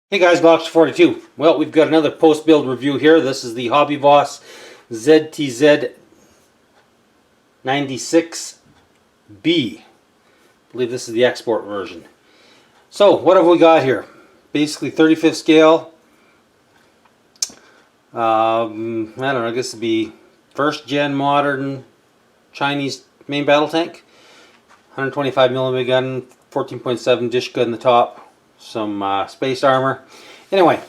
Hey guys, Glox42. Well, we've got another post-build review here. This is the Hobby Boss ZTZ96B. I believe this is the export version. So, what have we got here? Basically 35th scale. I don't know, I guess it'd be first gen modern Chinese main battle tank. 125mm gun, 14.7 dish gun in the top. Some space armor. Anyway,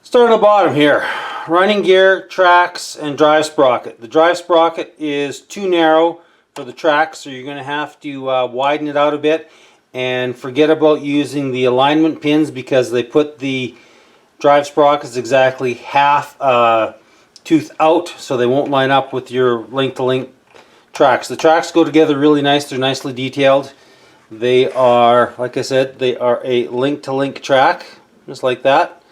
start at the bottom here. Running gear, tracks, and drive sprocket. The drive sprocket is too narrow for the tracks, so you're going to have to widen it out a bit, and forget about using the alignment pins because they put the drive sprockets exactly half tooth out, so they won't line up with your link-to-link tracks. The tracks go together really nice. They're nicely detailed. They are, like I said, they are a link-to-link track, just like that.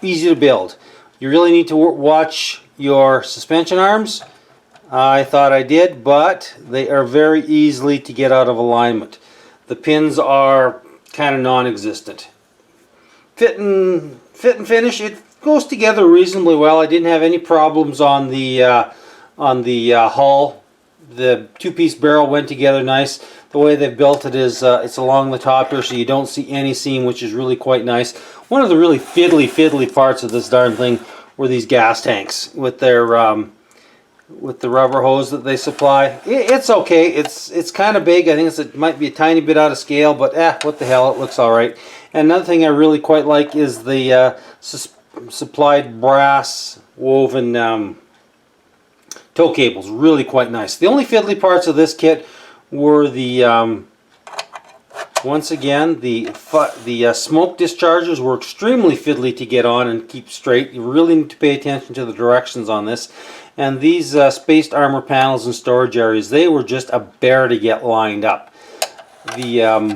Easy to build. You really need to watch your suspension arms. I thought I did, but they are very easily to get out of alignment. The pins are kind of non-existent. Fit and finish, it goes together reasonably well. I didn't have any problems on the hull. The two-piece barrel went together nice. The way they've built it is it's along the top here, so you don't see any seam, which is really quite nice. One of the really fiddly parts of this darn thing were these gas tanks with their with the rubber hose that they supply. It's okay. It's kind of big. I think it might be a tiny bit out of scale, but what the hell, it looks all right. And another thing I really quite like is the supplied brass woven tow cables. Really quite nice. The only fiddly parts of this kit were the once again the smoke dischargers were extremely fiddly to get on and keep straight. You really need to pay attention to the directions on this. And these spaced armor panels and storage areas, they were just a bear to get lined up. The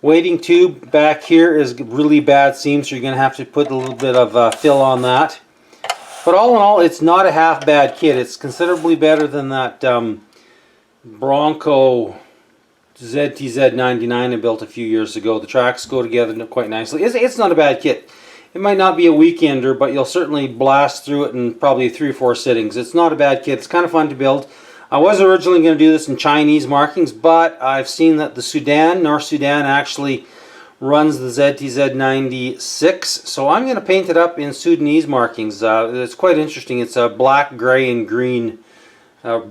weighting tube back here is really bad seam, so you're going to have to put a little bit of fill on that. But all in all, it's not a half bad kit. It's considerably better than that Bronco ZTZ99 I built a few years ago. The tracks go together quite nicely. It's not a bad kit. It might not be a weekender, but you'll certainly blast through it in probably 3 or 4 sittings. It's not a bad kit. It's kind of fun to build. I was originally going to do this in Chinese markings, but I've seen that the North Sudan actually runs the ZTZ96, so I'm going to paint it up in Sudanese markings. It's quite interesting. It's a black, gray, and green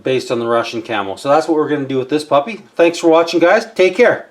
based on the Russian camel. So that's what we're going to do with this puppy. Thanks for watching, guys. Take care.